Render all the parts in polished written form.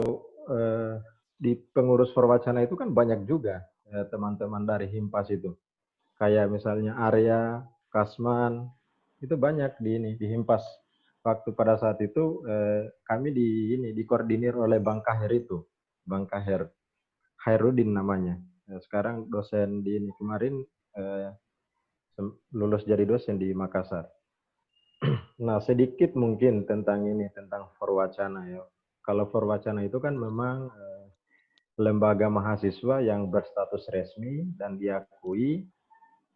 eh, di pengurus Perwacana itu kan banyak juga teman-teman dari Himpas itu. Kayak misalnya Arya, Kasman, itu banyak di ini, di Himpas. Waktu pada saat itu kami dikoordinir oleh Bang Kaher itu. Bang Kaher, Hairudin namanya. Sekarang dosen di ini kemarin eh, lulus jadi dosen di Makassar. Nah, sedikit mungkin tentang ini, tentang Forwacana ya. Kalau Forwacana itu kan memang lembaga mahasiswa yang berstatus resmi dan diakui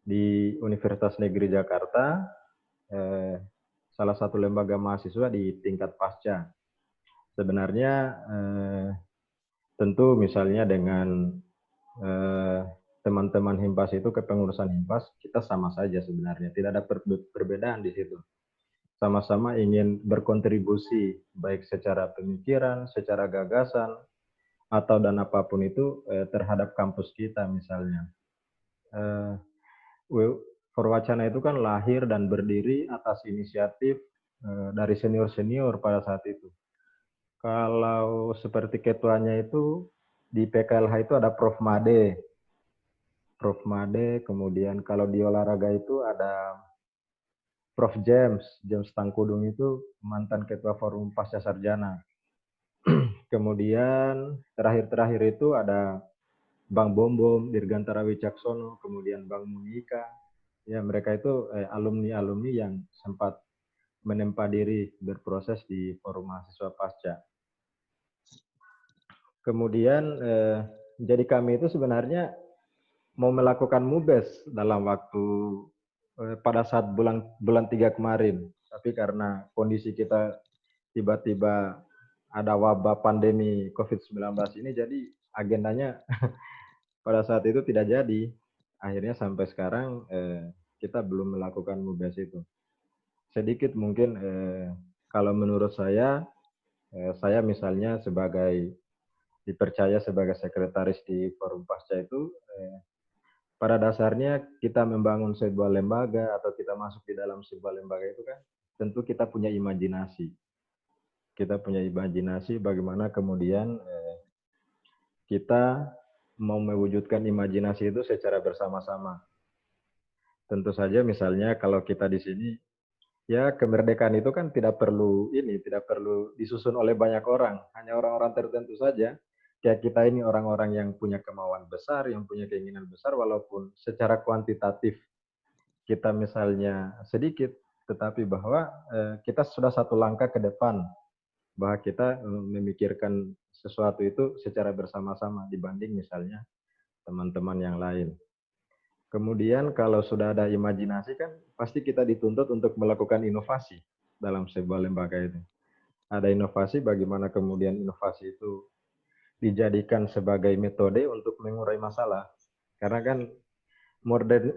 di Universitas Negeri Jakarta, eh, salah satu lembaga mahasiswa di tingkat pasca. Sebenarnya tentu misalnya dengan eh, teman-teman Himpas itu kepengurusan Himpas, kita sama saja sebenarnya, tidak ada perbedaan di situ. Sama-sama ingin berkontribusi baik secara pemikiran, secara gagasan, atau dan apapun itu terhadap kampus kita misalnya. Eh, Perwacana itu kan lahir dan berdiri atas inisiatif dari senior-senior pada saat itu. Kalau seperti ketuanya itu di PKLH itu ada Prof. Made. Prof. Made, kemudian kalau di olahraga itu ada Prof. James Tangkudung itu mantan ketua forum pasca sarjana. Kemudian terakhir-terakhir itu ada Bang Bombom, Dirgantara Wicaksono, kemudian Bang Munika. Ya, mereka itu alumni-alumni yang sempat menempa diri berproses di forum mahasiswa pasca. Kemudian jadi kami itu sebenarnya mau melakukan mubes dalam waktu pada saat bulan 3 kemarin. Tapi karena kondisi kita tiba-tiba ada wabah pandemi COVID-19 ini, jadi agendanya pada saat itu tidak jadi. Akhirnya sampai sekarang kita belum melakukan mubes itu. Sedikit mungkin kalau menurut saya misalnya sebagai dipercaya sebagai sekretaris di Forum Pasca itu, pada dasarnya kita membangun sebuah lembaga atau kita masuk di dalam sebuah lembaga itu kan tentu kita punya imajinasi. Kita punya imajinasi bagaimana kemudian kita mau mewujudkan imajinasi itu secara bersama-sama. Tentu saja misalnya kalau kita di sini, ya kemerdekaan itu kan tidak perlu disusun oleh banyak orang, hanya orang-orang tertentu saja. Kayak kita ini orang-orang yang punya kemauan besar, yang punya keinginan besar, walaupun secara kuantitatif kita misalnya sedikit, tetapi bahwa kita sudah satu langkah ke depan, bahwa kita memikirkan sesuatu itu secara bersama-sama dibanding misalnya teman-teman yang lain. Kemudian kalau sudah ada imajinasi kan pasti kita dituntut untuk melakukan inovasi dalam sebuah lembaga itu. Ada inovasi, bagaimana kemudian inovasi itu dijadikan sebagai metode untuk mengurai masalah. Karena kan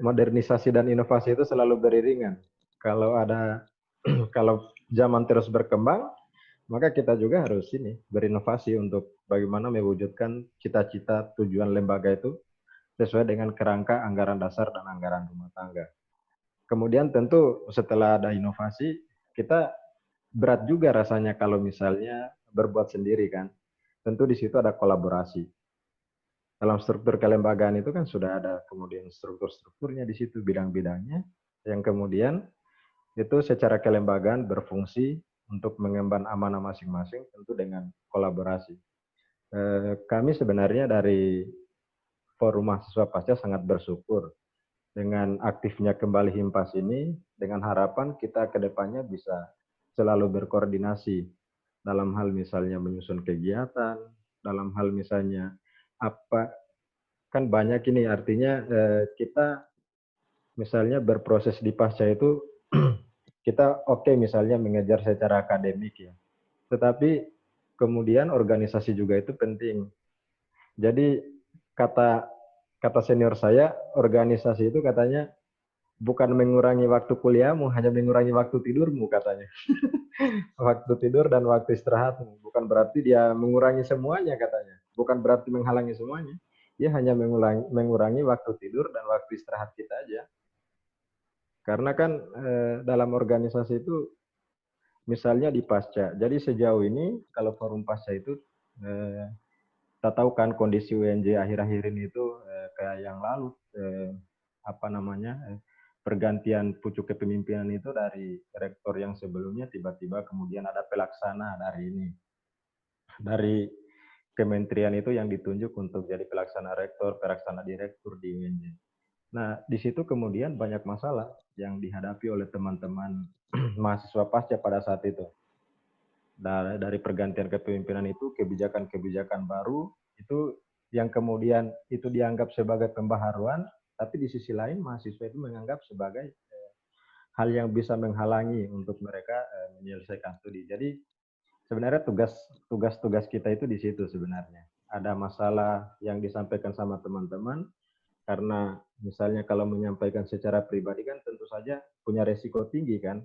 modernisasi dan inovasi itu selalu beriringan. Kalau ada kalau zaman terus berkembang, maka kita juga harus berinovasi untuk bagaimana mewujudkan cita-cita tujuan lembaga itu sesuai dengan kerangka anggaran dasar dan anggaran rumah tangga. Kemudian tentu setelah ada inovasi, kita berat juga rasanya kalau misalnya berbuat sendiri kan. Tentu di situ ada kolaborasi. Dalam struktur kelembagaan itu kan sudah ada kemudian struktur-strukturnya di situ, bidang-bidangnya, yang kemudian itu secara kelembagaan berfungsi untuk mengemban amanah masing-masing, tentu dengan kolaborasi. Kami sebenarnya dari Forum Mahasiswa Pasca sangat bersyukur dengan aktifnya kembali Himpas ini, dengan harapan kita ke depannya bisa selalu berkoordinasi dalam hal misalnya menyusun kegiatan, dalam hal misalnya apa, kan banyak ini artinya kita misalnya berproses di pasca itu kita misalnya mengejar secara akademik ya, tetapi kemudian organisasi juga itu penting. Jadi kata kata senior saya, organisasi itu katanya bukan mengurangi waktu kuliahmu, hanya mengurangi waktu tidurmu katanya. Waktu tidur dan waktu istirahatmu. Bukan berarti dia mengurangi semuanya katanya. Bukan berarti menghalangi semuanya. Dia hanya mengurangi waktu tidur dan waktu istirahat kita aja. Karena kan dalam organisasi itu misalnya di pasca. Jadi sejauh ini kalau forum pasca itu Eh, kita tahu kan kondisi UNJ akhir-akhir ini itu kayak yang lalu apa namanya pergantian pucuk kepemimpinan itu dari rektor yang sebelumnya tiba-tiba kemudian ada pelaksana dari kementerian itu yang ditunjuk untuk jadi pelaksana rektor, pelaksana direktur di UNJ. Nah, di situ kemudian banyak masalah yang dihadapi oleh teman-teman mahasiswa pasca pada saat itu. Dari pergantian kepemimpinan itu, kebijakan-kebijakan baru itu yang kemudian itu dianggap sebagai pembaharuan, tapi di sisi lain mahasiswa itu menganggap sebagai hal yang bisa menghalangi untuk mereka menyelesaikan studi. Jadi sebenarnya tugas kita itu di situ sebenarnya. Ada masalah yang disampaikan sama teman-teman, karena misalnya kalau menyampaikan secara pribadi kan tentu saja punya resiko tinggi kan.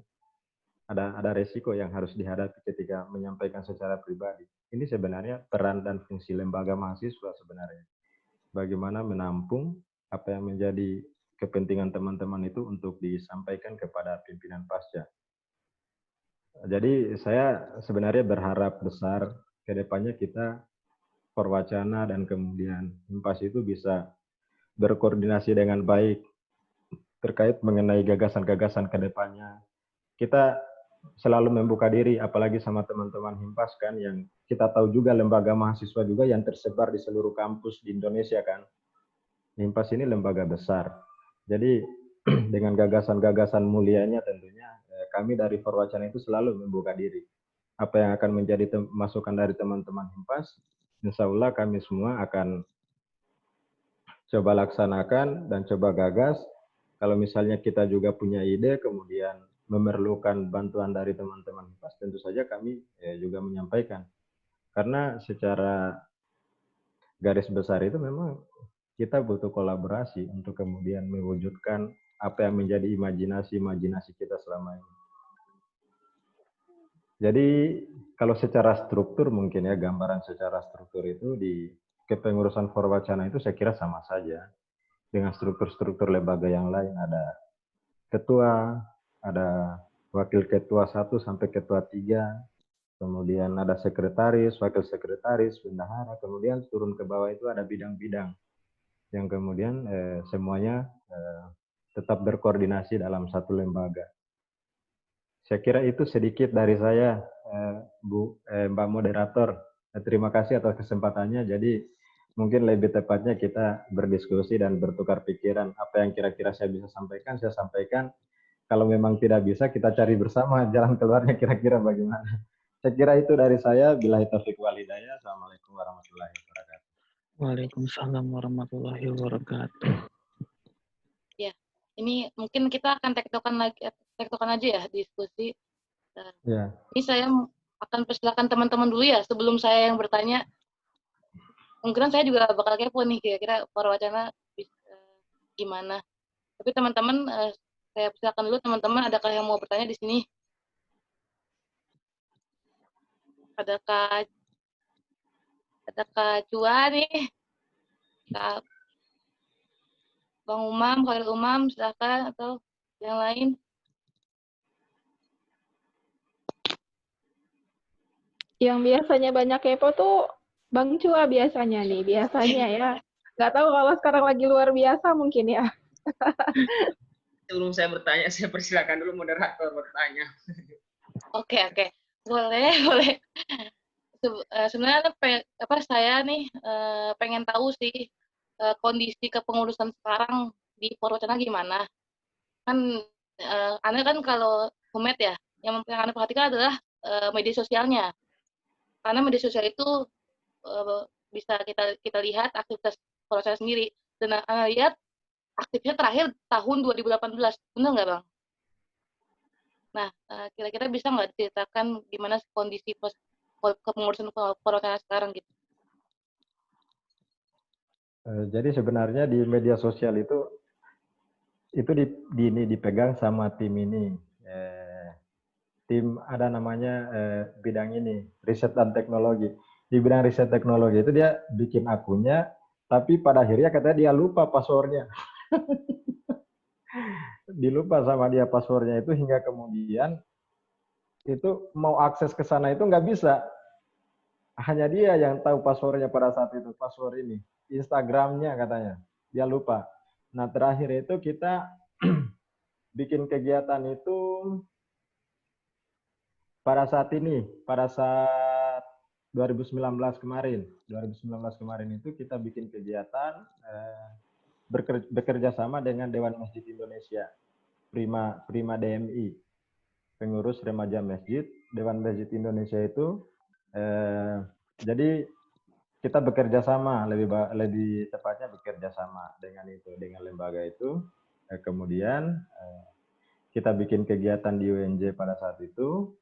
Ada resiko yang harus dihadapi ketika menyampaikan secara pribadi. Ini sebenarnya peran dan fungsi lembaga mahasiswa sebenarnya. Bagaimana menampung apa yang menjadi kepentingan teman-teman itu untuk disampaikan kepada pimpinan pasca. Jadi saya sebenarnya berharap besar ke depannya kita Perwacana dan kemudian Himpas itu bisa berkoordinasi dengan baik terkait mengenai gagasan-gagasan ke depannya. Kita selalu membuka diri, apalagi sama teman-teman Himpas kan, yang kita tahu juga lembaga mahasiswa juga yang tersebar di seluruh kampus di Indonesia kan. Himpas ini lembaga besar. Jadi dengan gagasan-gagasan mulianya tentunya kami dari Perwacana itu selalu membuka diri. Apa yang akan menjadi masukan dari teman-teman Himpas, insya Allah kami semua akan coba laksanakan dan coba gagas. Kalau misalnya kita juga punya ide, kemudian memerlukan bantuan dari teman-teman Himpas, tentu saja kami juga menyampaikan. Karena secara garis besar itu memang kita butuh kolaborasi untuk kemudian mewujudkan apa yang menjadi imajinasi kita selama ini. Jadi kalau secara struktur mungkin ya, gambaran secara struktur itu di kepengurusan Perwacana itu saya kira sama saja dengan struktur-struktur lembaga yang lain. Ada ketua, ada wakil ketua 1 sampai ketua 3, kemudian ada sekretaris, wakil sekretaris, bendahara, kemudian turun ke bawah itu ada bidang-bidang yang kemudian semuanya tetap berkoordinasi dalam satu lembaga. Saya kira itu sedikit dari saya, Mbak Moderator. Terima kasih atas kesempatannya. Jadi mungkin lebih tepatnya kita berdiskusi dan bertukar pikiran. Apa yang kira-kira saya bisa sampaikan, saya sampaikan. Kalau memang tidak bisa, kita cari bersama jalan keluarnya kira-kira bagaimana. Saya kira itu dari saya. Billahi taufiq wal hidayah. Assalamualaikum warahmatullahi wabarakatuh. Waalaikumsalam warahmatullahi wabarakatuh. Ya, ini mungkin kita akan tektokan aja ya diskusi. Ya. Ini saya akan persilakan teman-teman dulu ya sebelum saya yang bertanya. Mungkin saya juga bakal kepo nih kira-kira Perwacana gimana. Tapi teman-teman saya persilakan dulu teman-teman, adakah yang mau bertanya di sini? Adakah Cua nih? Kak Bang Umam, Khairul Umam, silakan, atau yang lain? Yang biasanya banyak kepo tuh Bang Cua biasanya nih, biasanya ya. Nggak tahu kalau sekarang lagi luar biasa mungkin ya. Sebelum saya bertanya, saya persilakan dulu moderator bertanya. Oke. Boleh. Sebenarnya saya nih pengen tahu sih kondisi kepengurusan sekarang di Perwacana gimana. Kan Anda kan kalau Humet ya, yang Anda perhatikan adalah media sosialnya. Karena media sosial itu bisa kita lihat aktivitas Perwacana sendiri. Dan Anda lihat aktifnya terakhir tahun 2018, benar nggak Bang? Nah, kira-kira bisa nggak diceritakan gimana kondisi kepengurusan Perwacana sekarang gitu? Jadi sebenarnya di media sosial itu dipegang sama tim ini. Tim ada namanya bidang ini, riset dan teknologi. Di bidang riset teknologi itu dia bikin akunnya, tapi pada akhirnya katanya dia lupa passwordnya. Dilupa sama dia passwordnya itu hingga kemudian itu mau akses ke sana itu nggak bisa. hanya dia yang tahu passwordnya pada saat itu, password ini. Instagramnya katanya, dia lupa. Nah terakhir itu kita bikin kegiatan itu pada saat ini, pada saat 2019 kemarin. 2019 kemarin itu kita bikin kegiatan bekerja sama dengan Dewan Masjid Indonesia, Prima DMI, pengurus remaja masjid. Dewan Masjid Indonesia itu jadi kita bekerja sama, lebih tepatnya bekerja sama dengan lembaga itu. Kemudian kita bikin kegiatan di UNJ pada saat itu,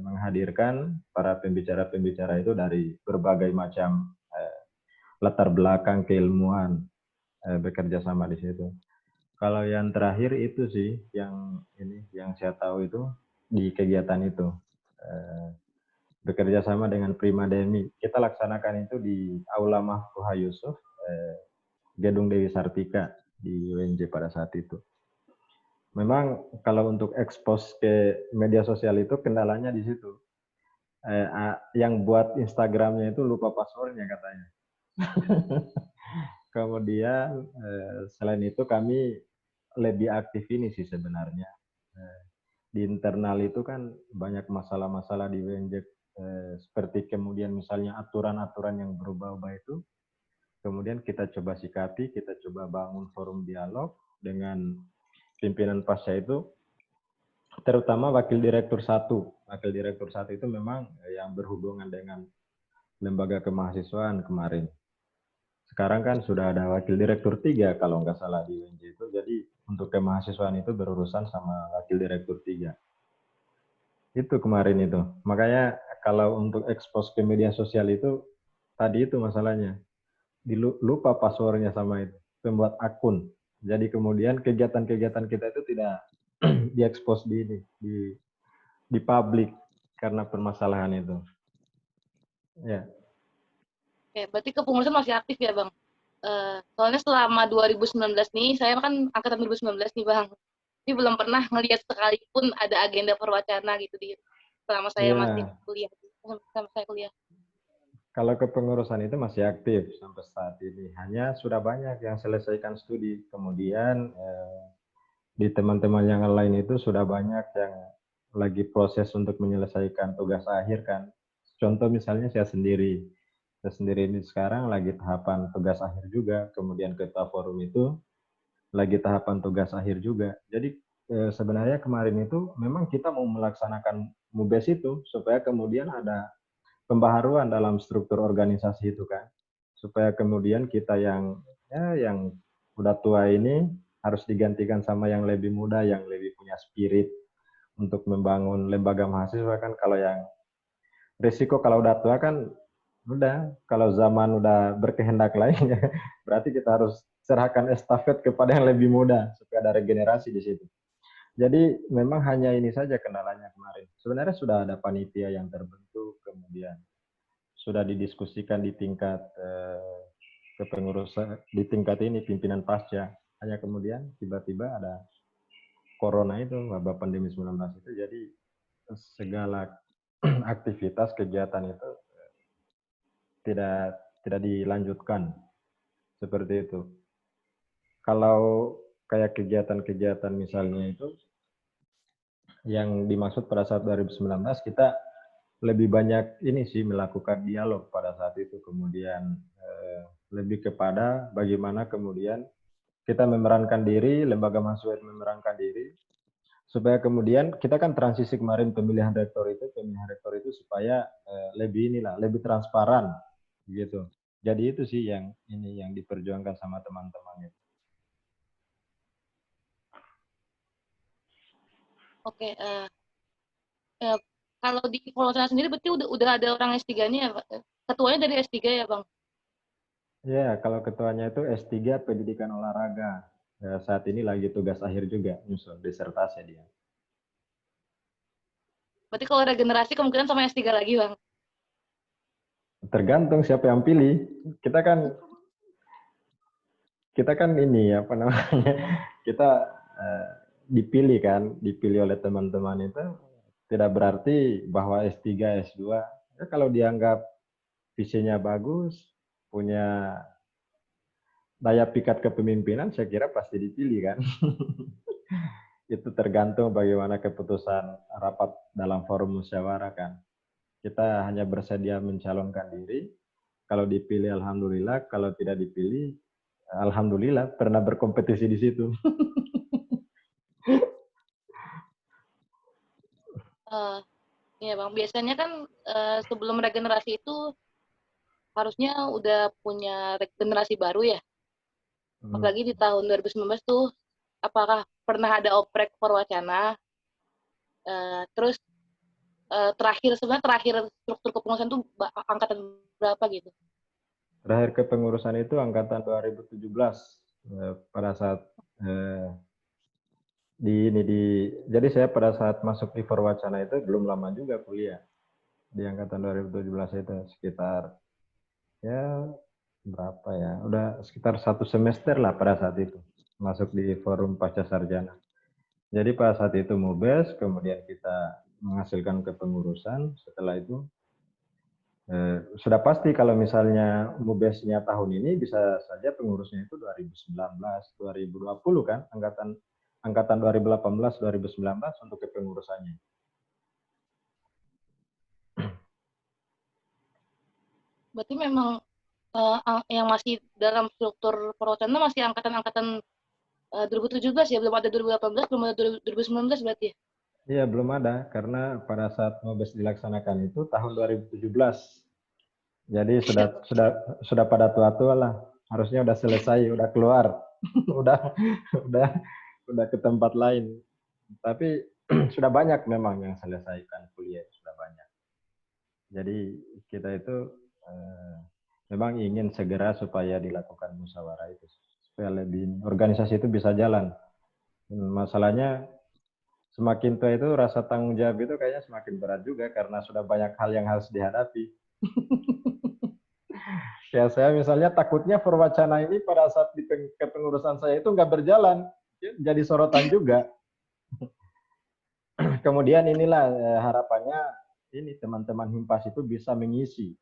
menghadirkan para pembicara-pembicara itu dari berbagai macam latar belakang keilmuan, bekerja sama di situ. Kalau yang terakhir itu sih yang saya tahu itu di kegiatan itu, bekerja sama dengan Prima Demi. Kita laksanakan itu di Aula Mahfuha Yusuf, Gedung Dewi Sartika di UNJ pada saat itu. Memang kalau untuk ekspos ke media sosial itu kendalanya di situ. Yang buat Instagramnya itu lupa passwordnya katanya. Kemudian selain itu kami lebih aktif ini sih sebenarnya. Di internal itu kan banyak masalah-masalah di UNJ, seperti kemudian misalnya aturan-aturan yang berubah-ubah itu. Kemudian kita coba sikapi, kita coba bangun forum dialog dengan pimpinan pasca itu, terutama wakil direktur 1. Wakil direktur 1 itu memang yang berhubungan dengan lembaga kemahasiswaan kemarin. Sekarang kan sudah ada wakil direktur 3 kalau nggak salah di UNJ itu. Jadi untuk kemahasiswaan itu berurusan sama wakil direktur 3. Itu kemarin itu. Makanya kalau untuk ekspos ke media sosial itu, tadi itu masalahnya. Lupa passwordnya sama itu, pembuat akun. Jadi kemudian kegiatan-kegiatan kita itu tidak diekspos di publik karena permasalahan itu. Ya. Oke, berarti kepengurusan masih aktif ya, Bang? Soalnya selama 2019 nih, saya kan angkatan 2019 nih, Bang. Tapi belum pernah ngelihat sekalipun ada agenda perwacana gitu selama saya masih kuliah. Selama saya kuliah. Kalau kepengurusan itu masih aktif sampai saat ini. Hanya sudah banyak yang selesaikan studi. Kemudian di teman-teman yang lain itu sudah banyak yang lagi proses untuk menyelesaikan tugas akhir kan. Contoh misalnya saya sendiri. Saya sendiri ini sekarang lagi tahapan tugas akhir juga. Kemudian ketua forum itu lagi tahapan tugas akhir juga. Jadi sebenarnya kemarin itu memang kita mau melaksanakan MUBES itu supaya kemudian ada pembaharuan dalam struktur organisasi itu kan, supaya kemudian kita yang udah tua ini harus digantikan sama yang lebih muda, yang lebih punya spirit untuk membangun lembaga mahasiswa kan. Kalau yang risiko kalau udah tua kan udah, kalau zaman udah berkehendak lain berarti kita harus serahkan estafet kepada yang lebih muda supaya ada regenerasi di situ. Jadi memang hanya ini saja kendalanya kemarin. Sebenarnya sudah ada panitia yang terbentuk, kemudian sudah didiskusikan di tingkat kepengurusan, di tingkat ini pimpinan pasca. Hanya kemudian tiba-tiba ada corona itu, wabah pandemi 19 itu, jadi segala aktivitas kegiatan itu tidak dilanjutkan seperti itu. Kalau kayak kegiatan-kegiatan misalnya itu yang dimaksud pada saat 2019, kita lebih banyak ini sih melakukan dialog pada saat itu, kemudian lebih kepada bagaimana kemudian kita memerankan diri, lembaga mahasiswa memerankan diri, supaya kemudian kita kan transisi kemarin pemilihan rektor itu supaya lebih transparan gitu. Jadi itu sih yang diperjuangkan sama teman-teman itu. Oke, kalau di Polosana sendiri berarti udah ada orang S3-nya ya, Pak? Ketuanya dari S3 ya, Bang? Ya, kalau ketuanya itu S3 Pendidikan Olahraga. Ya, saat ini lagi tugas akhir juga, nyusun disertasi dia. Berarti kalau regenerasi kemungkinan sama S3 lagi, Bang? Tergantung siapa yang pilih. Kita kan ini apa namanya, kita dipilih oleh teman-teman itu tidak berarti bahwa S3, S2. Ya, kalau dianggap visinya bagus, punya daya pikat kepemimpinan, saya kira pasti dipilih kan. Itu tergantung bagaimana keputusan rapat dalam forum musyawarah kan. Kita hanya bersedia mencalonkan diri, kalau dipilih alhamdulillah, kalau tidak dipilih alhamdulillah pernah berkompetisi di situ. Iya Bang, biasanya kan sebelum regenerasi itu harusnya udah punya regenerasi baru ya. Apalagi di tahun 2019 tuh, apakah pernah ada oprek Perwacana? Terus terakhir struktur kepengurusan tuh angkatan berapa gitu? Terakhir kepengurusan itu angkatan 2017 pada saat jadi saya pada saat masuk di Perwacana itu belum lama juga kuliah di angkatan 2017 itu sekitar ya berapa ya, udah sekitar 1 semester lah pada saat itu masuk di forum pasca sarjana. Jadi pada saat itu MUBES, kemudian kita menghasilkan kepengurusan. Setelah itu sudah pasti kalau misalnya MUBES-nya tahun ini bisa saja pengurusnya itu 2019, 2020 kan, angkatan 2018, 2019 untuk kepengurusannya. Berarti memang yang masih dalam struktur Perwacana masih angkatan-angkatan 2017 ya, belum ada 2018, belum ada 2019 berarti ya? Iya, belum ada, karena pada saat MUBES dilaksanakan itu tahun 2017. Jadi sudah pada tua-tua lah. Harusnya udah selesai, udah keluar. udah ke tempat lain. Tapi sudah banyak memang yang selesaikan kuliah, sudah banyak. Jadi kita itu memang ingin segera supaya dilakukan musyawarah itu, supaya lebih organisasi itu bisa jalan. Masalahnya semakin tua itu rasa tanggung jawab itu kayaknya semakin berat juga karena sudah banyak hal yang harus dihadapi. Ya saya misalnya takutnya Perwacana ini pada saat di kepengurusan saya itu nggak berjalan, jadi sorotan juga. Kemudian inilah harapannya ini teman-teman Himpas itu bisa mengisi,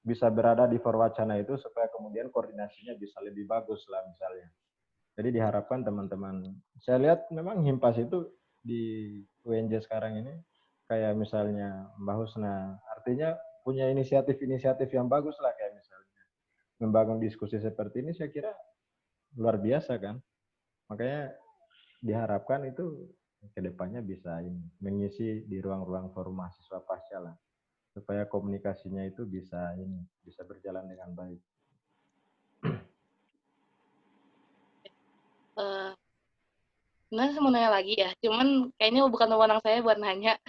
bisa berada di Perwacana itu supaya kemudian koordinasinya bisa lebih bagus lah misalnya. Jadi diharapkan teman-teman, saya lihat memang Himpas itu di UNJ sekarang ini kayak misalnya Mbak Husna, artinya punya inisiatif-inisiatif yang bagus lah, kayak misalnya membangun diskusi seperti ini, saya kira luar biasa kan. Makanya diharapkan itu kedepannya bisa mengisi di ruang-ruang forum mahasiswa pasca lah, supaya komunikasinya itu bisa berjalan dengan baik. Sebenarnya saya mau nanya lagi ya, cuman kayaknya bukan wewenang saya buat nanya.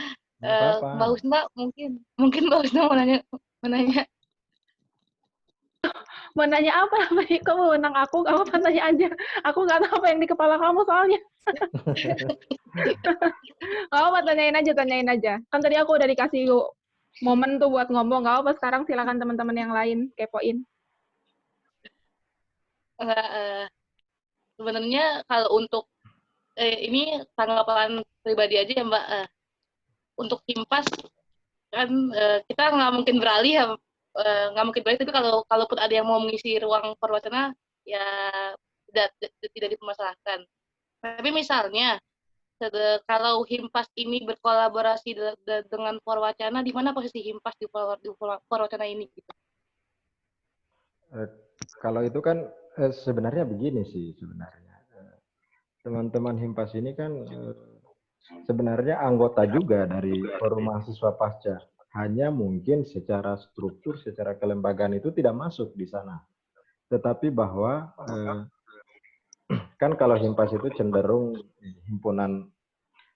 Apa-apa. Mbak Husna mungkin Mbak Husna mau nanya. Mau nanya apa? Kok mau menang aku? Kamu apa tanya aja. Aku nggak tahu apa yang di kepala kamu soalnya. Gak apa, tanyain aja. Kan tadi aku udah dikasih momen tuh buat ngomong. Gak apa, sekarang silakan teman-teman yang lain kepoin. Sebenarnya kalau untuk ini tanggapan pribadi aja ya Mbak. Untuk Himpas kan kita nggak mungkin beralih ya, tapi kalaupun ada yang mau mengisi ruang Perwacana ya tidak dipermasalahkan. Tapi misalnya kalau Himpas ini berkolaborasi dengan Perwacana, di mana posisi Himpas di Perwacana ini gitu? Kalau itu kan sebenarnya begini sih sebenarnya. Teman-teman Himpas ini kan sebenarnya anggota juga dari forum mahasiswa pasca. Hanya mungkin secara struktur, secara kelembagaan itu tidak masuk di sana. Tetapi bahwa kan kalau Himpas itu cenderung himpunan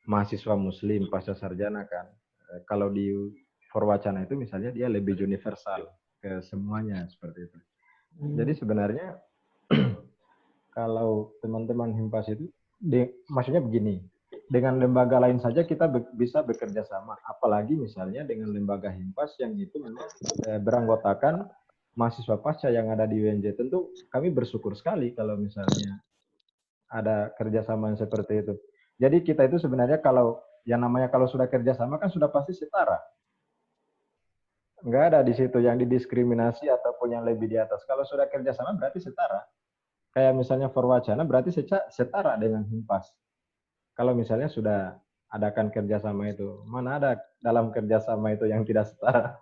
mahasiswa muslim pasca sarjana kan. Kalau di Perwacana itu misalnya dia lebih universal ke semuanya seperti itu. Jadi sebenarnya kalau teman-teman Himpas itu maksudnya begini, dengan lembaga lain saja kita bisa bekerja sama, apalagi misalnya dengan lembaga Himpas yang itu memang beranggotakan mahasiswa pasca yang ada di UNJ. Tentu kami bersyukur sekali kalau misalnya ada kerjasama yang seperti itu. Jadi kita itu sebenarnya kalau yang namanya kalau sudah kerjasama kan sudah pasti setara. nggak ada di situ yang didiskriminasi ataupun yang lebih di atas. Kalau sudah kerjasama berarti setara. Kayak misalnya Forwacana berarti setara dengan Himpas. Kalau misalnya sudah adakan kerjasama itu, mana ada dalam kerjasama itu yang tidak setara?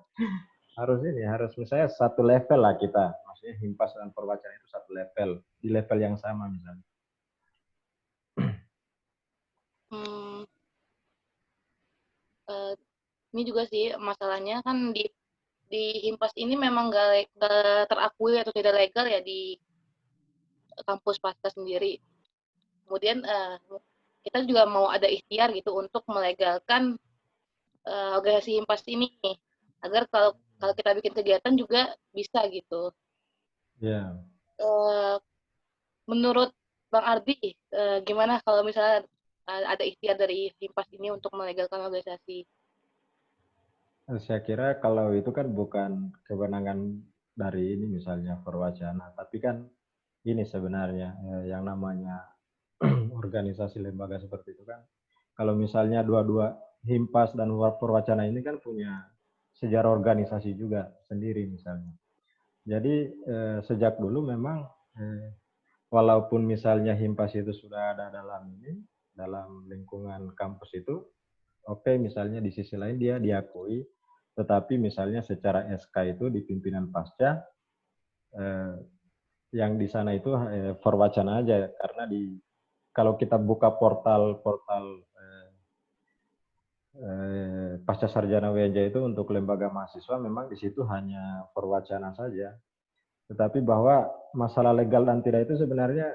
harus misalnya satu level lah kita. Maksudnya Himpas dan Forwacana itu satu level, di level yang sama misalnya. Hmm, ini juga sih masalahnya kan di Himpas ini memang nggak terakui atau tidak legal ya di kampus pasca sendiri. Kemudian kita juga mau ada ikhtiar gitu untuk melegalkan organisasi Himpas ini agar kalau kita bikin kegiatan juga bisa gitu. Ya. Menurut Bang Ardi, gimana kalau misalnya ada ikhtiar dari Himpas ini untuk melegalkan organisasi? Saya kira kalau itu kan bukan kewenangan dari ini misalnya Forwacana, tapi kan ini sebenarnya yang namanya organisasi lembaga seperti itu kan. Kalau misalnya dua-dua Himpas dan Forwacana ini kan punya sejarah organisasi juga sendiri misalnya. Jadi sejak dulu memang walaupun misalnya Himpas itu sudah ada dalam lingkungan kampus itu, oke, misalnya di sisi lain dia diakui, tetapi misalnya secara SK itu di pimpinan pasca yang di sana itu Forwacana aja, karena kalau kita buka portal pasca sarjana WNJ itu untuk lembaga mahasiswa memang di situ hanya Forwacana saja. Tetapi bahwa masalah legal dan tidak itu sebenarnya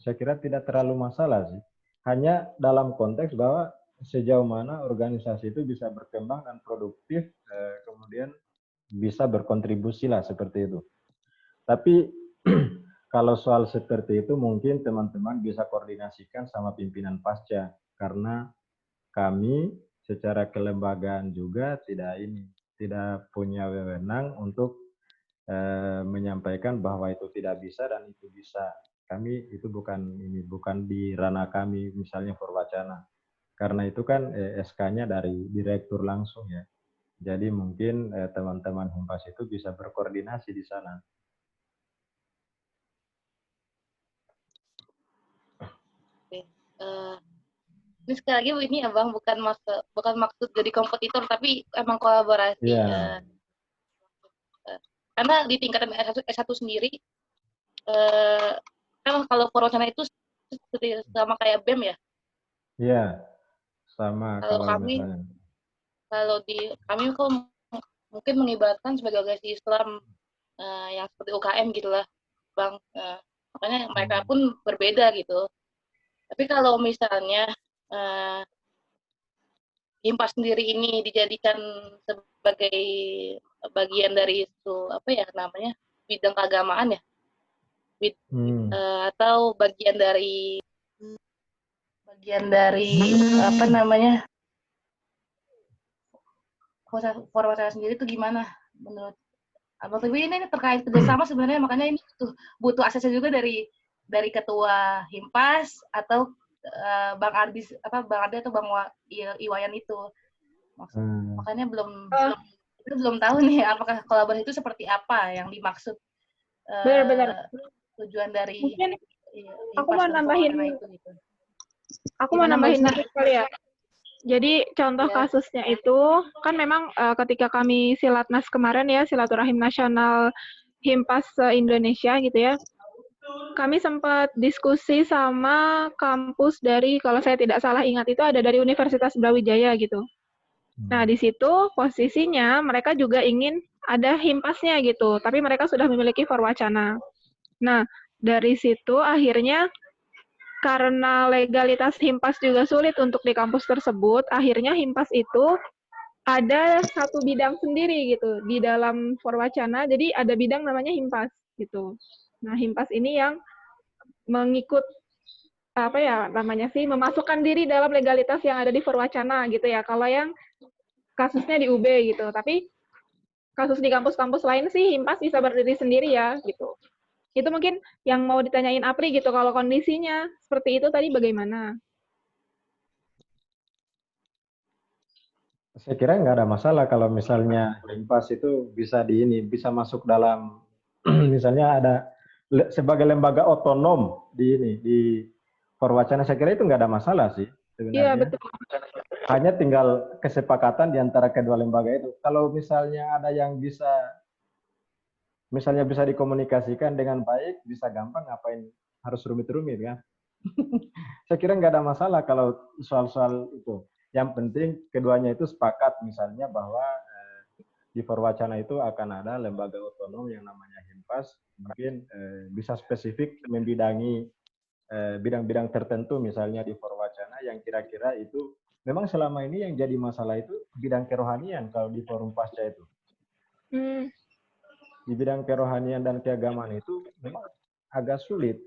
saya kira tidak terlalu masalah sih. Hanya dalam konteks bahwa sejauh mana organisasi itu bisa berkembang dan produktif, kemudian bisa berkontribusi lah seperti itu. Tapi kalau soal seperti itu mungkin teman-teman bisa koordinasikan sama pimpinan pasca, karena kami secara kelembagaan juga tidak punya wewenang untuk menyampaikan bahwa itu tidak bisa dan itu bisa. Kami itu bukan di ranah kami misalnya Forwacana. Karena itu kan SK-nya dari direktur langsung ya. Jadi mungkin teman-teman Himpas itu bisa berkoordinasi di sana. Oke. Ini sekali lagi ini ya Bang, bukan maksud jadi kompetitor, tapi emang kolaborasi. Iya. Karena di tingkatan S1 sendiri, kan kalau Forwacana itu sama kayak BEM ya? Iya, sama Kalau kami, misalnya. kami kok mungkin mengibaratkan sebagai organisasi Islam yang seperti UKM gitulah, Bang. Makanya mereka pun berbeda gitu. Tapi kalau misalnya Himpas sendiri ini dijadikan sebagai bagian dari itu apa ya namanya bidang keagamaan ya, atau bagian dari apa namanya Forwacana sendiri itu gimana menurut Abang? Tapi ini terkait kerjasama sebenarnya, makanya ini butuh aksesnya juga dari ketua Himpas atau Bang Ardi atau Bang Iwayan itu. Makanya belum tahu nih apakah kolaborasi itu seperti apa yang dimaksud. Benar-benar. Tujuan dari mungkin Himpas aku mau nambahin itu gitu. Aku mau nambahin dikit kali ya. Jadi contoh kasusnya itu kan memang ketika kami silatnas kemarin ya, silaturahim nasional Himpas se-Indonesia gitu ya, kami sempat diskusi sama kampus dari, kalau saya tidak salah ingat itu ada dari Universitas Brawijaya gitu. Nah di situ posisinya mereka juga ingin ada Himpasnya gitu, tapi mereka sudah memiliki Forwacana. Nah dari situ akhirnya karena legalitas Himpas juga sulit untuk di kampus tersebut, akhirnya Himpas itu ada satu bidang sendiri gitu di dalam Forwacana, jadi ada bidang namanya Himpas gitu. Nah, Himpas ini yang mengikut apa ya namanya sih, memasukkan diri dalam legalitas yang ada di Forwacana gitu ya. Kalau yang kasusnya di UB gitu, tapi kasus di kampus-kampus lain sih Himpas bisa berdiri sendiri ya gitu. Itu mungkin yang mau ditanyain Apri gitu, kalau kondisinya seperti itu tadi bagaimana? Saya kira nggak ada masalah kalau misalnya Himpas itu bisa masuk dalam misalnya ada sebagai lembaga otonom di Perwacana. Saya kira itu nggak ada masalah sih Iya, sebenarnya. betul. Hanya tinggal kesepakatan di antara kedua lembaga itu. Kalau misalnya ada yang bisa dikomunikasikan dengan baik, bisa gampang, ngapain harus rumit-rumit kan? Saya kira nggak ada masalah kalau soal-soal itu. Yang penting keduanya itu sepakat misalnya bahwa di Perwacana itu akan ada lembaga otonom yang namanya Himpas, mungkin bisa spesifik membidangi bidang-bidang tertentu misalnya di Perwacana yang kira-kira itu memang selama ini yang jadi masalah itu bidang kerohanian kalau di Forum Pasca itu. Di bidang kerohanian dan keagamaan itu memang agak sulit.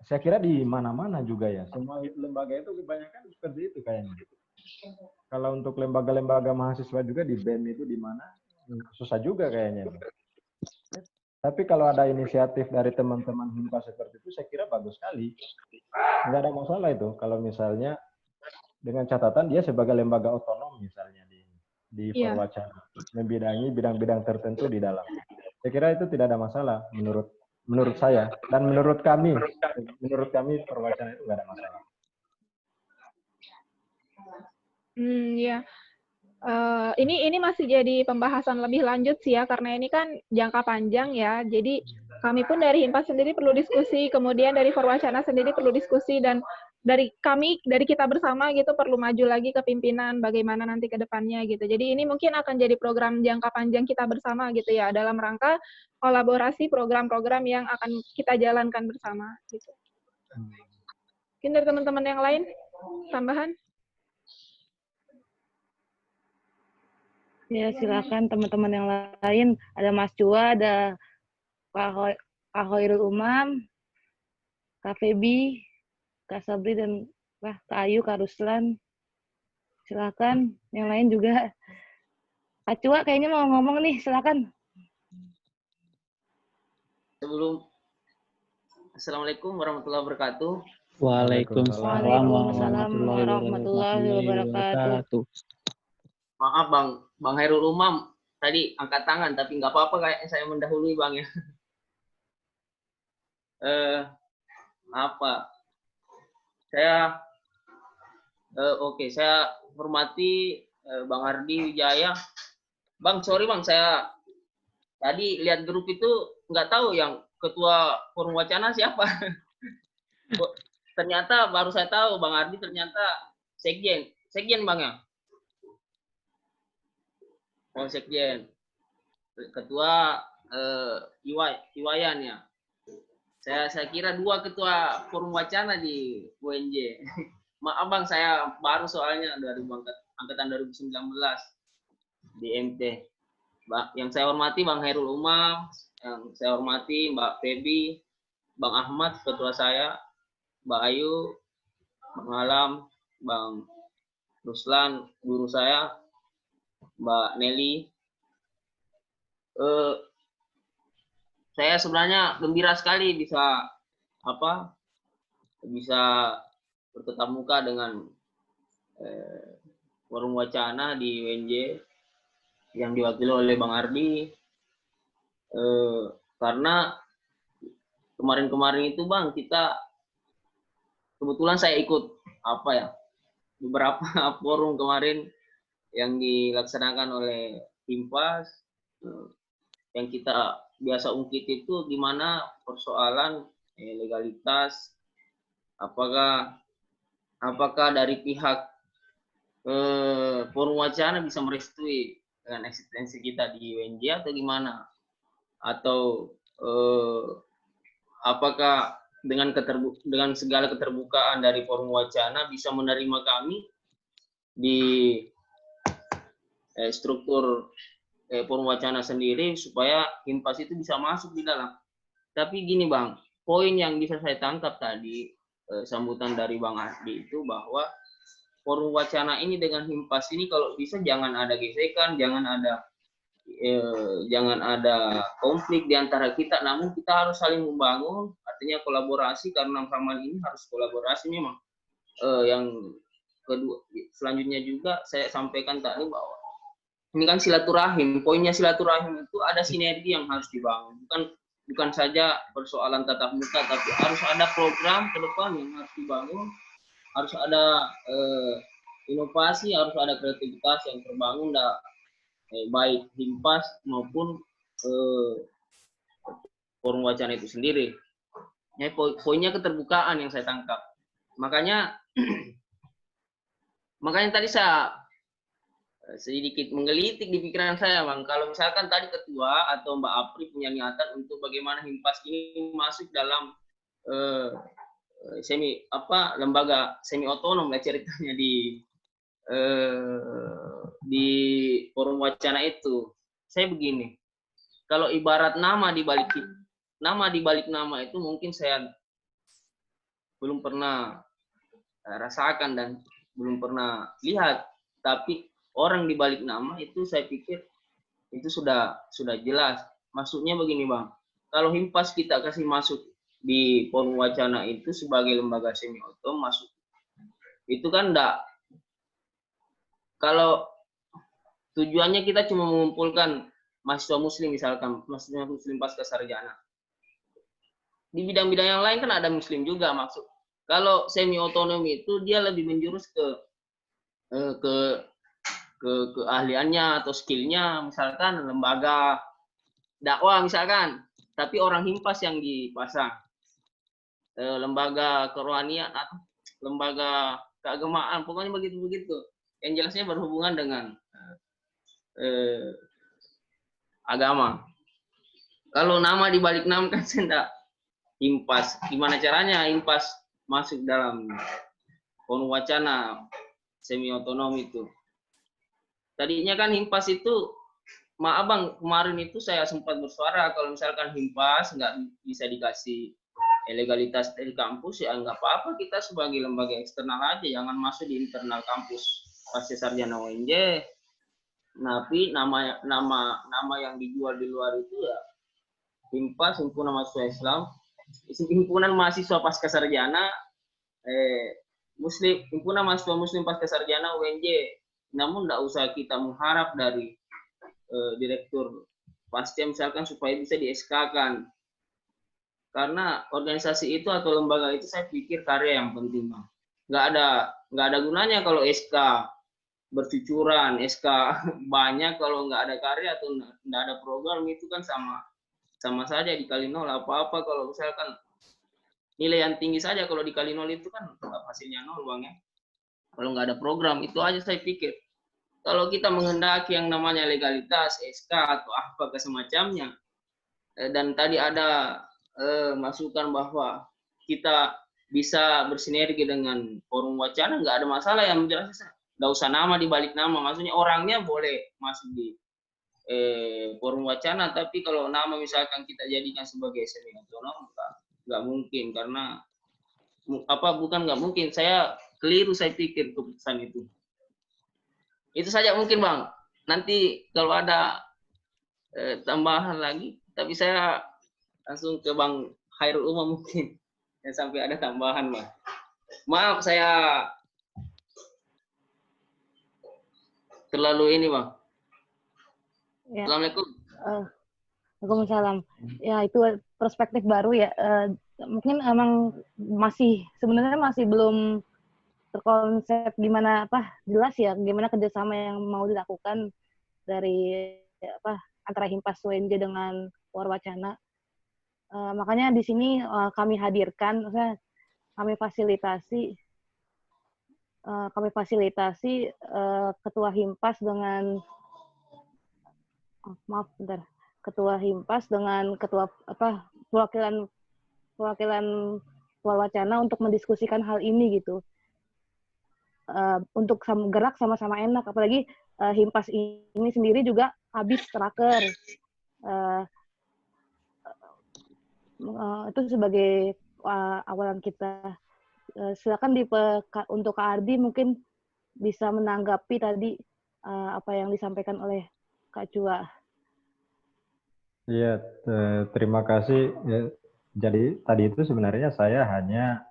Saya kira di mana-mana juga ya. Semua lembaga itu kebanyakan seperti itu kayaknya. Kalau untuk lembaga-lembaga mahasiswa juga di BEM itu di mana? Susah juga kayaknya. Tapi kalau ada inisiatif dari teman-teman Himpas seperti itu, saya kira bagus sekali. Nggak ada masalah itu. Kalau misalnya dengan catatan dia sebagai lembaga otonom misalnya di Perwacana, membidangi bidang-bidang tertentu di dalam. Saya kira itu tidak ada masalah menurut saya dan menurut kami Perwacana itu nggak ada masalah. Ya. Ini masih jadi pembahasan lebih lanjut sih ya, karena ini kan jangka panjang ya. Jadi kami pun dari Himpas sendiri perlu diskusi, kemudian dari Perwacana sendiri perlu diskusi, dan dari kita bersama gitu perlu maju lagi ke pimpinan bagaimana nanti ke depannya gitu. Jadi ini mungkin akan jadi program jangka panjang kita bersama gitu ya, dalam rangka kolaborasi program-program yang akan kita jalankan bersama gitu. Mungkin dari teman-teman yang lain tambahan? Ya, silakan teman-teman yang lain. Ada Mas Cua, ada Kak Khairul Umam, Kak Febi, Kak Sabri, dan Kak Ayu, Kak Ruslan. Silakan. Yang lain juga. Kak Cua kayaknya mau ngomong nih, silakan. Assalamualaikum warahmatullahi wabarakatuh. Waalaikumsalam warahmatullahi wabarakatuh. Maaf Bang Hairul Umam, tadi angkat tangan tapi nggak apa-apa, kayaknya saya mendahului Bang ya. Saya hormati Bang Hardi Wijaya. Bang, sorry Bang, saya tadi lihat grup itu nggak tahu yang ketua Forum Wacana siapa. Ternyata baru saya tahu Bang Hardi ternyata sekjen Bang ya. Sekjen, ketua Iwayan ya. Saya kira 2 ketua Forum Wacana di UNJ. Maaf Bang, saya baru soalnya dari angkatan 2019 di MT. Yang saya hormati Bang Hairul Umam, yang saya hormati Mbak Febi, Bang Ahmad ketua saya, Mbak Ayu, Bang Alam, Bang Ruslan guru saya, Mbak Nelly. Saya sebenarnya gembira sekali bisa bertatap muka dengan Forum Wacana di UNJ yang diwakili oleh Bang Ardi, karena kemarin-kemarin itu Bang, kebetulan saya ikut beberapa forum kemarin yang dilaksanakan oleh Himpas, yang kita biasa ungkit itu gimana persoalan legalitas, apakah dari pihak Forum Wacana bisa merestui dengan eksistensi kita di UNJ atau gimana, atau apakah dengan segala keterbukaan dari Forum Wacana bisa menerima kami di struktur Forum Wacana sendiri supaya Himpas itu bisa masuk di dalam. Tapi gini Bang, poin yang bisa saya tangkap tadi sambutan dari Bang Ardi itu bahwa Forum Wacana ini dengan Himpas ini kalau bisa jangan ada gesekan, jangan ada konflik di antara kita, namun kita harus saling membangun, artinya kolaborasi, karena sama ini harus kolaborasi memang. Yang kedua, selanjutnya juga saya sampaikan tadi bahwa ini kan silaturahim. Poinnya silaturahim itu ada sinergi yang harus dibangun. Bukan saja persoalan tatap muka, tapi harus ada program ke depan yang harus dibangun. Harus ada inovasi, harus ada kreativitas yang terbangun, baik Himpas maupun forum wacana itu sendiri. Ya, poinnya keterbukaan yang saya tangkap. Makanya tadi saya sedikit menggelitik di pikiran saya, Bang. Kalau misalkan tadi ketua atau Mbak Apri punya niatan untuk bagaimana Himpas ini masuk dalam lembaga semi otonom lah ceritanya di forum wacana itu. Saya begini, kalau ibarat nama di balik nama itu mungkin saya belum pernah rasakan dan belum pernah lihat, tapi orang di balik nama itu saya pikir itu sudah jelas. Maksudnya begini, Bang. Kalau Himpas kita kasih masuk di forum wacana itu sebagai lembaga semi otonom masuk. Itu kan enggak. Kalau tujuannya kita cuma mengumpulkan mahasiswa muslim misalkan, mahasiswa muslim pasca sarjana. Di bidang-bidang yang lain kan ada muslim juga maksud. Kalau semi otonom itu dia lebih menjurus ke keahliannya atau skillnya, misalkan lembaga dakwah misalkan, tapi orang Himpas yang dipasang, lembaga kerohanian atau lembaga keagamaan, pokoknya begitu-begitu. Yang jelasnya berhubungan dengan agama. Kalau nama dibalik nama kan saya enggak Himpas. Gimana caranya Himpas masuk dalam forum wacana semi otonom itu? Tadinya kan Himpas itu, maaf Bang, kemarin itu saya sempat bersuara kalau misalkan Himpas nggak bisa dikasih legalitas dari kampus, ya nggak apa-apa, kita sebagai lembaga eksternal aja, jangan masuk di internal kampus pasca sarjana UNJ. Tapi nama yang dijual di luar itu ya Himpas, Himpunan Mahasiswa Islam, Himpunan Mahasiswa Pasca Sarjana Muslim, Himpunan Mahasiswa Muslim Pasca Sarjana UNJ. Namun tidak usah kita mengharap dari direktur pasca misalkan supaya bisa di-SK-kan. Karena organisasi itu atau lembaga itu saya pikir karya yang penting, Bang. Nggak ada gunanya kalau SK bercucuran, SK banyak kalau nggak ada karya atau nggak ada program, itu kan sama saja dikali nol. Apa-apa kalau misalkan nilai yang tinggi saja kalau dikali nol itu kan hasilnya nol, Bang, ya. Kalau nggak ada program, itu aja saya pikir. Kalau kita menghendaki yang namanya legalitas, SK atau apa semacamnya, dan tadi ada masukan bahwa kita bisa bersinergi dengan forum wacana, nggak ada masalah. Yang jelas nggak usah nama di balik nama, maksudnya orangnya boleh masuk di forum wacana, tapi kalau nama misalkan kita jadikan sebagai semi otonom, nggak mungkin. Karena bukan nggak mungkin, saya keliru saya pikir keputusan itu. Itu saja mungkin, Bang. Nanti kalau ada tambahan lagi, tapi saya langsung ke Bang Khairul Umam mungkin. Ya, sampai ada tambahan, Bang. Maaf saya terlalu ini, Bang. Ya. Assalamualaikum. Waalaikumsalam. Ya, itu perspektif baru ya. Mungkin emang sebenarnya masih belum terkonsep jelas ya gimana kerjasama yang mau dilakukan dari antara Himpas UNJ dengan forum wacana. Makanya di sini kami hadirkan, kami fasilitasi ketua Himpas dengan ketua Himpas dengan ketua perwakilan forum wacana untuk mendiskusikan hal ini gitu. Untuk gerak sama-sama enak, apalagi Himpas ini sendiri juga habis teraker. Itu sebagai awalan kita. Silakan untuk Kak Ardi mungkin bisa menanggapi tadi apa yang disampaikan oleh Kak Chua. Iya, terima kasih. Jadi tadi itu sebenarnya saya hanya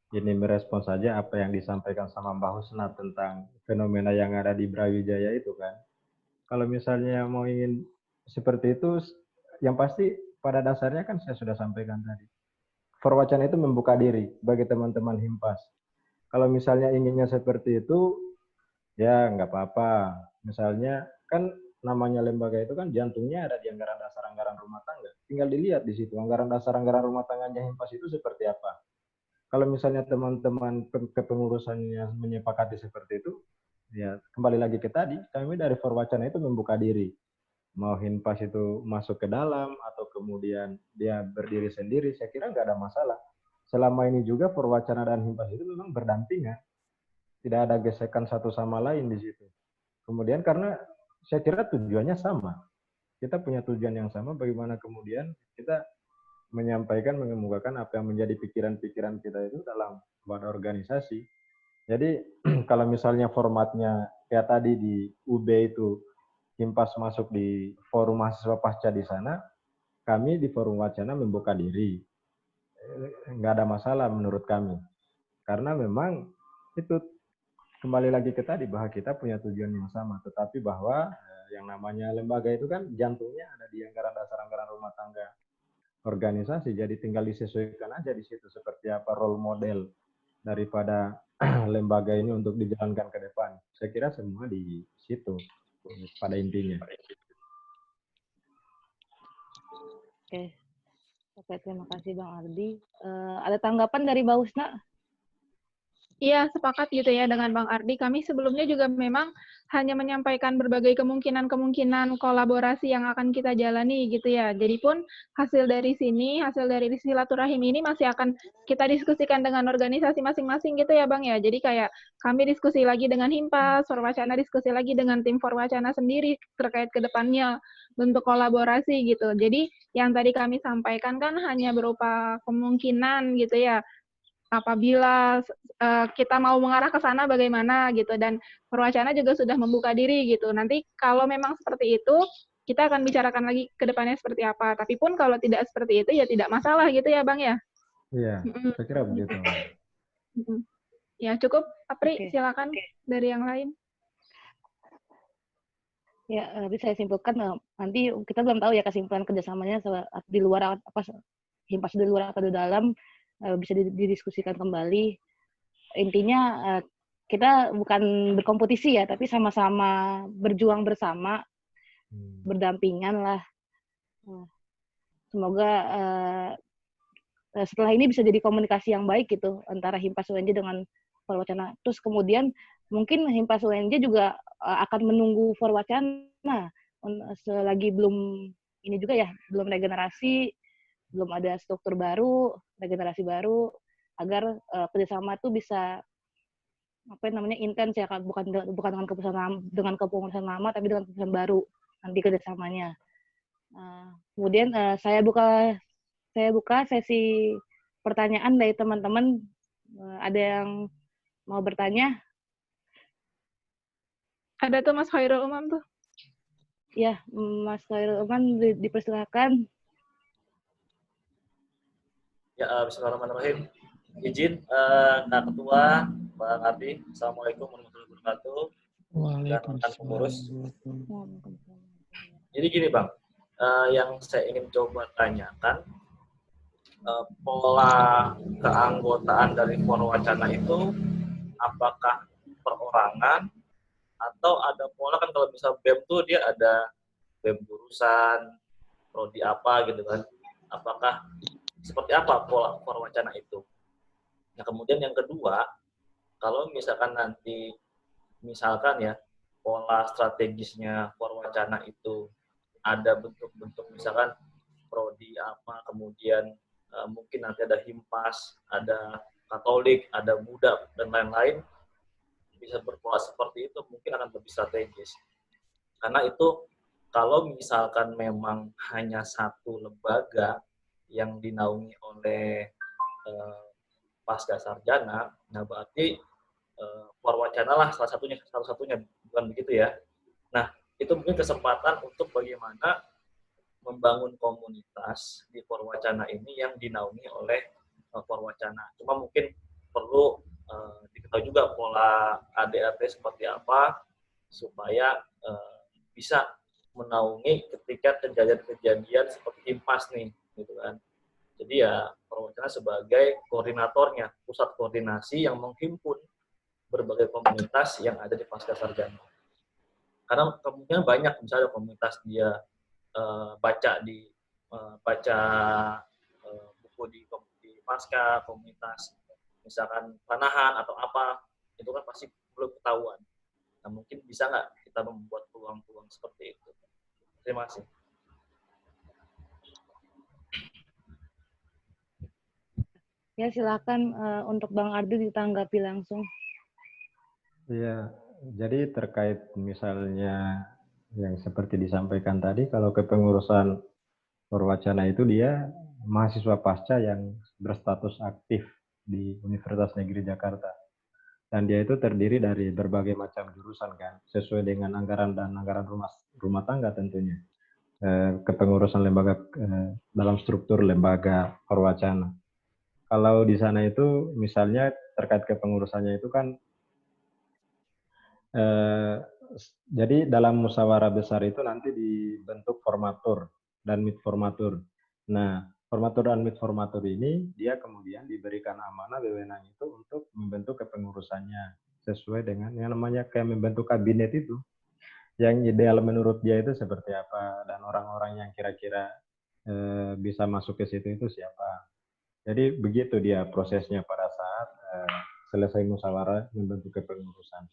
merespons saja apa yang disampaikan sama Mbak Husna tentang fenomena yang ada di Brawijaya itu kan. kalau misalnya mau ingin seperti itu, yang pasti pada dasarnya kan saya sudah sampaikan tadi. Forwacana itu membuka diri bagi teman-teman Himpas. Kalau misalnya inginnya seperti itu, ya nggak apa-apa. Misalnya kan namanya lembaga itu kan jantungnya ada di anggaran dasar anggaran rumah tangga. Tinggal dilihat di situ anggaran dasar anggaran rumah tangganya Himpas itu seperti apa. Kalau misalnya teman-teman kepengurusannya menyepakati seperti itu, ya kembali lagi ke tadi, kami dari Forwacana itu membuka diri. Mau Himpas itu masuk ke dalam atau kemudian dia berdiri sendiri, saya kira nggak ada masalah. Selama ini juga Forwacana dan Himpas itu memang berdampingan. Tidak ada gesekan satu sama lain di situ. Kemudian karena saya kira tujuannya sama. Kita punya tujuan yang sama, bagaimana kemudian kita menyampaikan, mengemukakan apa yang menjadi pikiran-pikiran kita itu dalam wadah organisasi. Jadi kalau misalnya formatnya kayak tadi di UB itu Himpas masuk di forum mahasiswa pasca di sana, kami di forum wacana membuka diri. Nggak ada masalah menurut kami. Karena memang itu kembali lagi ke tadi bahwa kita punya tujuan yang sama. Tetapi bahwa yang namanya lembaga itu kan jantungnya ada di anggaran dasar anggaran rumah tangga organisasi. Jadi tinggal disesuaikan aja di situ seperti apa role model daripada lembaga ini untuk dijalankan ke depan. Saya kira semua di situ pada intinya. Oke, terima kasih Bang Ardi. Ada tanggapan dari Mbak Husna? Iya, sepakat gitu ya dengan Bang Ardi. Kami sebelumnya juga memang hanya menyampaikan berbagai kemungkinan-kemungkinan kolaborasi yang akan kita jalani gitu ya. Jadi pun hasil dari sini, hasil dari silaturahim ini masih akan kita diskusikan dengan organisasi masing-masing gitu ya Bang ya. Jadi kayak kami diskusi lagi dengan Himpas, Forwacana diskusi lagi dengan tim Forwacana sendiri terkait ke depannya bentuk kolaborasi gitu. Jadi yang tadi kami sampaikan kan hanya berupa kemungkinan gitu ya. Apabila kita mau mengarah ke sana bagaimana gitu, dan Perwacana juga sudah membuka diri gitu. Nanti kalau memang seperti itu, kita akan bicarakan lagi ke depannya seperti apa. Tapi pun kalau tidak seperti itu ya tidak masalah gitu ya Bang ya. Iya, saya kira begitu. Ya cukup, Apri, silakan dari yang lain. Ya, bisa saya simpulkan nanti kita belum tahu ya kesimpulan kerjasamanya di luar apa Himpas di luar atau di dalam, bisa didiskusikan kembali. Intinya kita bukan berkompetisi ya, tapi sama-sama berjuang bersama, berdampingan lah. Semoga setelah ini bisa jadi komunikasi yang baik gitu antara Himpas UNJ dengan Forwacana. Terus kemudian mungkin Himpas UNJ juga akan menunggu Forwacana selagi belum ini juga ya, belum regenerasi, belum ada struktur baru, regenerasi baru, agar kerjasama itu bisa intens ya, bukan dengan kepengurusan lama, tapi dengan kepengurusan baru nanti kerjasamanya. Kemudian saya buka sesi pertanyaan dari teman-teman. Ada yang mau bertanya? Ada tuh Mas Khairul Umam tuh. Ya, Mas Khairul Umam dipersilakan. Ya, bismillahirrahmanirrahim. Izin Kak Ketua, Bang Ardi, Assalamualaikum warahmatullahi wabarakatuh. Dan pengurus. Jadi gini Bang, yang saya ingin coba tanyakan, pola keanggotaan dari Forwacana itu apakah perorangan atau ada pola, kan kalau misal BEM tuh dia ada BEM jurusan, prodi apa gitu kan. Apakah seperti apa pola Forwacana itu? Nah, kemudian yang kedua, kalau misalkan nanti ya pola strategisnya Forwacana itu ada bentuk-bentuk misalkan prodi apa, kemudian mungkin nanti ada Himpas, ada Katolik, ada Muda dan lain-lain, bisa berpola seperti itu mungkin akan lebih strategis. Karena itu kalau misalkan memang hanya satu lembaga yang dinaungi oleh pasca sarjana, nah berarti Forwacana lah salah satunya, bukan begitu ya. Nah, itu mungkin kesempatan untuk bagaimana membangun komunitas di Forwacana ini yang dinaungi oleh Forwacana. Cuma mungkin perlu diketahui juga pola ADAT seperti apa supaya bisa menaungi ketika kejadian-kejadian seperti Himpas nih, gitu kan. Jadi ya Perwacana sebagai koordinatornya, pusat koordinasi yang menghimpun berbagai komunitas yang ada di Pascasarjana. Karena kemungkinan banyak, misalnya komunitas dia baca buku di Pasca, komunitas misalkan panahan atau apa, itu kan pasti belum ketahuan. Nah, mungkin bisa nggak kita membuat peluang-peluang seperti itu? Terima kasih. Ya, silakan untuk Bang Ardi ditanggapi langsung. Iya, jadi terkait misalnya yang seperti disampaikan tadi, kalau kepengurusan Perwacana itu dia mahasiswa pasca yang berstatus aktif di Universitas Negeri Jakarta. Dan dia itu terdiri dari berbagai macam jurusan kan, sesuai dengan anggaran dan anggaran rumah tangga tentunya. Kepengurusan lembaga dalam struktur lembaga Perwacana. Kalau di sana itu misalnya terkait kepengurusannya itu kan jadi dalam musyawarah besar itu nanti dibentuk formatur dan midformatur. Nah, formatur dan midformatur ini dia kemudian diberikan amanah wewenang itu untuk membentuk kepengurusannya sesuai dengan yang namanya kayak membentuk kabinet itu. Yang ideal menurut dia itu seperti apa dan orang-orang yang kira-kira bisa masuk ke situ itu siapa. Jadi begitu dia prosesnya pada saat selesai musyawarah membentuk kepengurusan.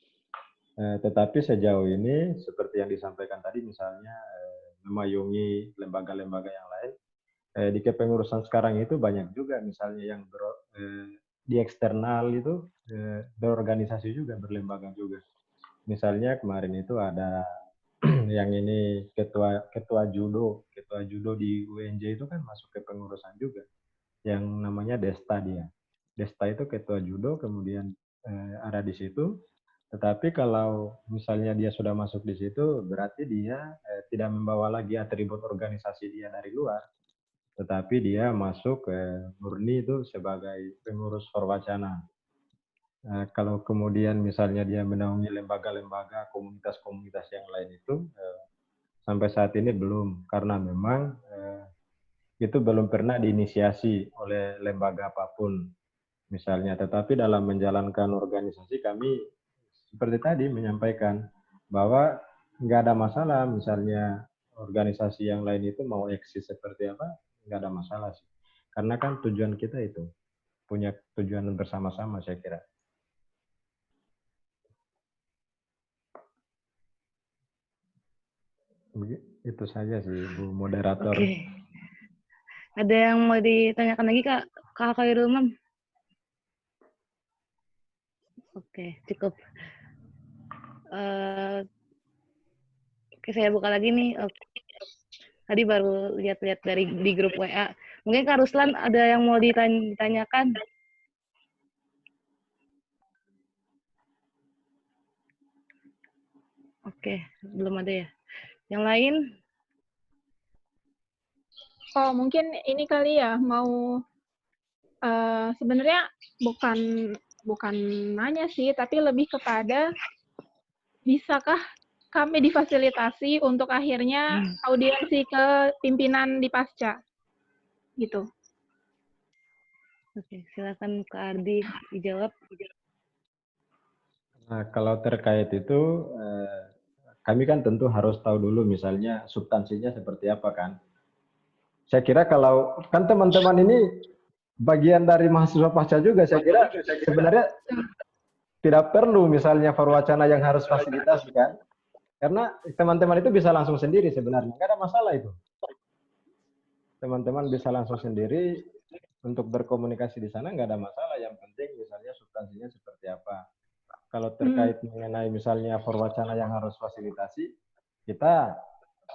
Tetapi sejauh ini seperti yang disampaikan tadi misalnya memayungi lembaga-lembaga yang lain, di kepengurusan sekarang itu banyak juga misalnya yang di eksternal itu berorganisasi juga, berlembaga juga. Misalnya kemarin itu ada yang ini ketua judo di UNJ itu kan masuk ke pengurusan juga, yang namanya Desta dia. Desta itu ketua judo, kemudian ada di situ. Tetapi kalau misalnya dia sudah masuk di situ, berarti dia tidak membawa lagi atribut organisasi dia dari luar, tetapi dia masuk murni itu sebagai pengurus Perwacana. Kalau kemudian misalnya dia menaungi lembaga-lembaga, komunitas-komunitas yang lain itu, sampai saat ini belum, karena memang itu belum pernah diinisiasi oleh lembaga apapun misalnya. Tetapi dalam menjalankan organisasi kami seperti tadi menyampaikan bahwa nggak ada masalah misalnya organisasi yang lain itu mau eksis seperti apa, nggak ada masalah sih. Karena kan tujuan kita itu punya tujuan bersama-sama saya kira. Itu saja sih Bu Moderator. Oke. Ada yang mau ditanyakan lagi Kak Khairul Umam? Oke, cukup. Oke, saya buka lagi nih. Tadi baru lihat-lihat di grup WA. Mungkin Kak Ruslan ada yang mau ditanyakan? Oke, belum ada ya. Yang lain? Oh, mungkin ini kali ya, mau sebenarnya bukan nanya sih, tapi lebih kepada bisakah kami difasilitasi untuk akhirnya audiensi ke pimpinan di Pasca, gitu. Oke, silakan Kak Ardi dijawab. Nah, kalau terkait itu, kami kan tentu harus tahu dulu misalnya substansinya seperti apa kan. Saya kira kalau kan teman-teman ini bagian dari mahasiswa pasca juga, saya kira sebenarnya tidak perlu misalnya Perwacana yang harus fasilitasi kan. Karena teman-teman itu bisa langsung sendiri sebenarnya, nggak ada masalah itu. Teman-teman bisa langsung sendiri untuk berkomunikasi di sana, nggak ada masalah. Yang penting misalnya substansinya seperti apa. Kalau terkait mengenai misalnya Perwacana yang harus fasilitasi, kita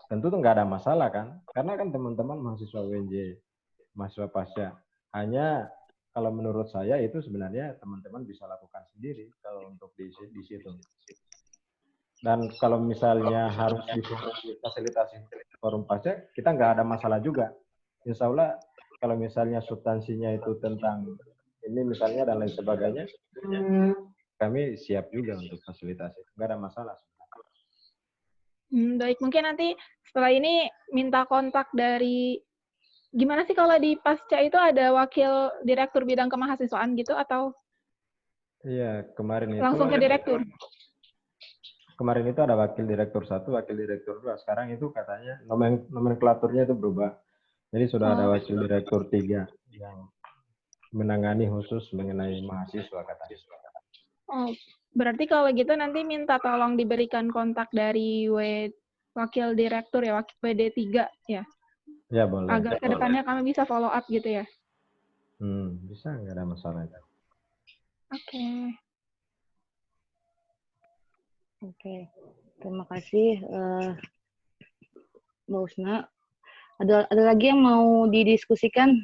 tentu tuh nggak ada masalah kan, karena kan teman-teman mahasiswa UNJ, mahasiswa pasca. Hanya kalau menurut saya itu sebenarnya teman-teman bisa lakukan sendiri kalau untuk di situ. Dan kalau misalnya harus difasilitasi forum pasca, kita nggak ada masalah juga. Insya Allah kalau misalnya substansinya itu tentang ini misalnya dan lain sebagainya, kami siap juga untuk fasilitasi, nggak ada masalah. Baik, mungkin nanti setelah ini minta kontak dari, gimana sih kalau di Pasca itu ada wakil direktur bidang kemahasiswaan gitu atau Iya, langsung ke direktur? kemarin itu ada wakil direktur 1, wakil direktur 2. Sekarang itu katanya nomenklaturnya itu berubah. Jadi sudah ada wakil direktur 3 yang menangani khusus mengenai mahasiswa katanya. Oh, berarti kalau gitu nanti minta tolong diberikan kontak dari wakil direktur ya, wakil WD3 ya. Ya boleh. Agar kedepannya kami bisa follow up gitu ya. Bisa, nggak ada masalah. Oke. Oke, terima kasih Mbak Husna. Ada lagi yang mau didiskusikan?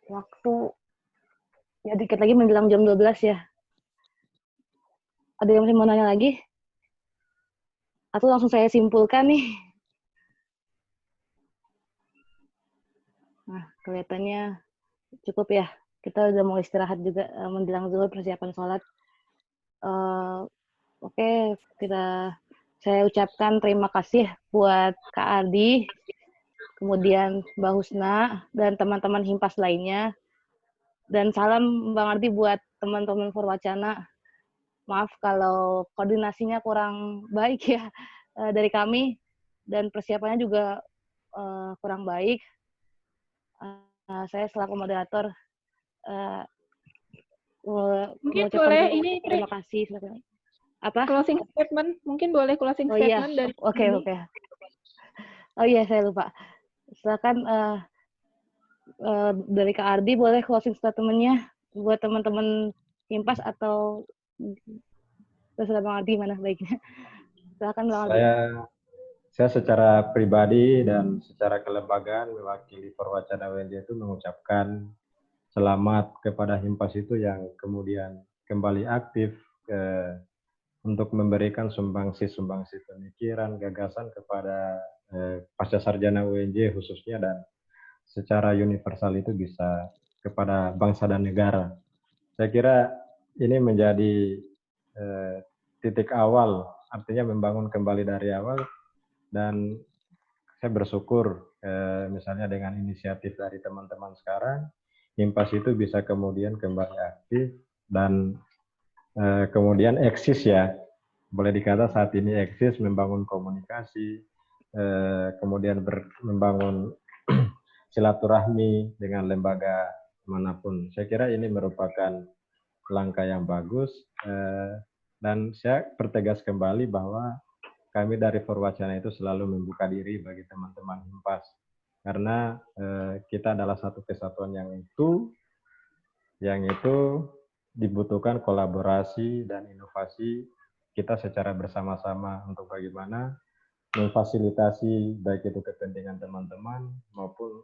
Waktu ya dikit lagi menjelang jam 12 ya. Ada yang masih mau nanya lagi? Atau langsung saya simpulkan nih? Nah, kelihatannya cukup ya. Kita udah mau istirahat juga menjelang zuhur, persiapan sholat. Oke, saya ucapkan terima kasih buat Kak Ardi, kemudian Mbak Husna, dan teman-teman Himpas lainnya. Dan salam Bang Ardi buat teman-teman Forwacana. Maaf kalau koordinasinya kurang baik ya dari kami, dan persiapannya juga kurang baik. Saya selaku moderator mungkin boleh ini terima kasih. Apa? Closing statement, mungkin boleh closing statement dari Oke. Oh iya, saya lupa. Silakan dari Kak Ardi boleh closing statement-nya buat teman-teman Himpas atau terserah Bang Ardi mana baiknya. Silakan Bang Ardi. Saya secara pribadi dan secara kelembagaan mewakili Perwacana UNJ itu mengucapkan selamat kepada Himpas itu yang kemudian kembali aktif untuk memberikan sumbangsi pemikiran, gagasan kepada pasca sarjana UNJ khususnya, dan secara universal itu bisa kepada bangsa dan negara. Saya kira ini menjadi titik awal, artinya membangun kembali dari awal, dan saya bersyukur misalnya dengan inisiatif dari teman-teman sekarang, Himpas itu bisa kemudian kembali aktif dan kemudian eksis ya, boleh dikata saat ini eksis, membangun komunikasi, kemudian membangun silaturahmi dengan lembaga manapun. Saya kira ini merupakan langkah yang bagus, dan saya pertegas kembali bahwa kami dari Forwacana itu selalu membuka diri bagi teman-teman Himpas, karena kita adalah satu kesatuan yang itu dibutuhkan kolaborasi dan inovasi kita secara bersama-sama untuk bagaimana memfasilitasi baik itu kepentingan teman-teman maupun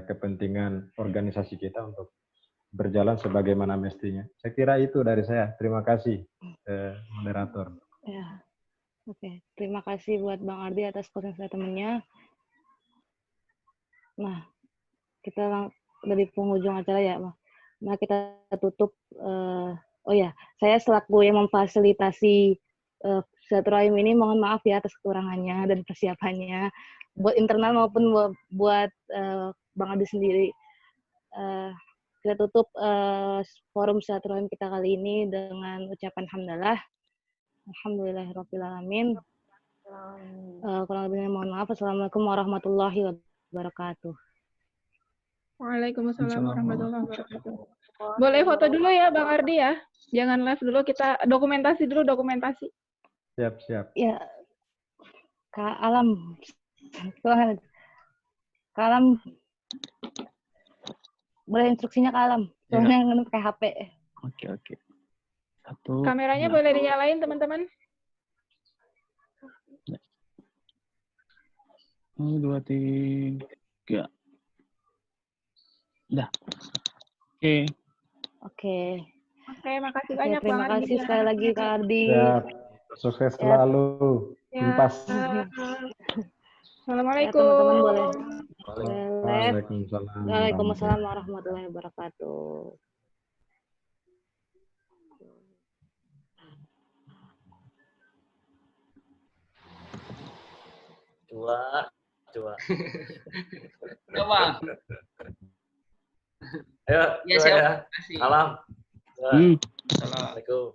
kepentingan organisasi kita untuk berjalan sebagaimana mestinya. Saya kira itu dari saya. Terima kasih, moderator. Ya, oke. Terima kasih buat Bang Ardi atas closing statement-nya. Nah, kita dari penghujung acara ya, nah kita tutup. Saya selaku yang memfasilitasi silaturahim ini mohon maaf ya atas kekurangannya dan persiapannya buat internal maupun buat Bang Adi sendiri. Kita tutup forum silaturahim kita kali ini dengan ucapan hamdalah. Alhamdulillahirrahmanirrahim. Kurang lebihnya mohon maaf. Assalamualaikum warahmatullahi wabarakatuh. Waalaikumsalam warahmatullahi wabarakatuh. Boleh foto dulu ya Bang Ardi ya. Jangan live dulu, kita dokumentasi dulu. Siap. Ya, Kak Alam. Kak Alam. Boleh instruksinya Kak Alam. Soalnya ya. Pakai HP. Oke. Satu. Kameranya boleh dinyalain teman-teman. 1, 2, 3. Udah. Oke, makasih banyak terima Bang Ardi. kasih sekali lagi Kak Ardi. Siap. Sukses selalu. Himpas. Assalamualaikum. Teman-teman boleh. Waalaikumsalam. Waalaikumsalam warahmatullahi wabarakatuh. Coba. Ya, Bang. Ayo, Ya, coba siap. ya. Terima kasih. Salam. Hmm. Salam. Assalamualaikum.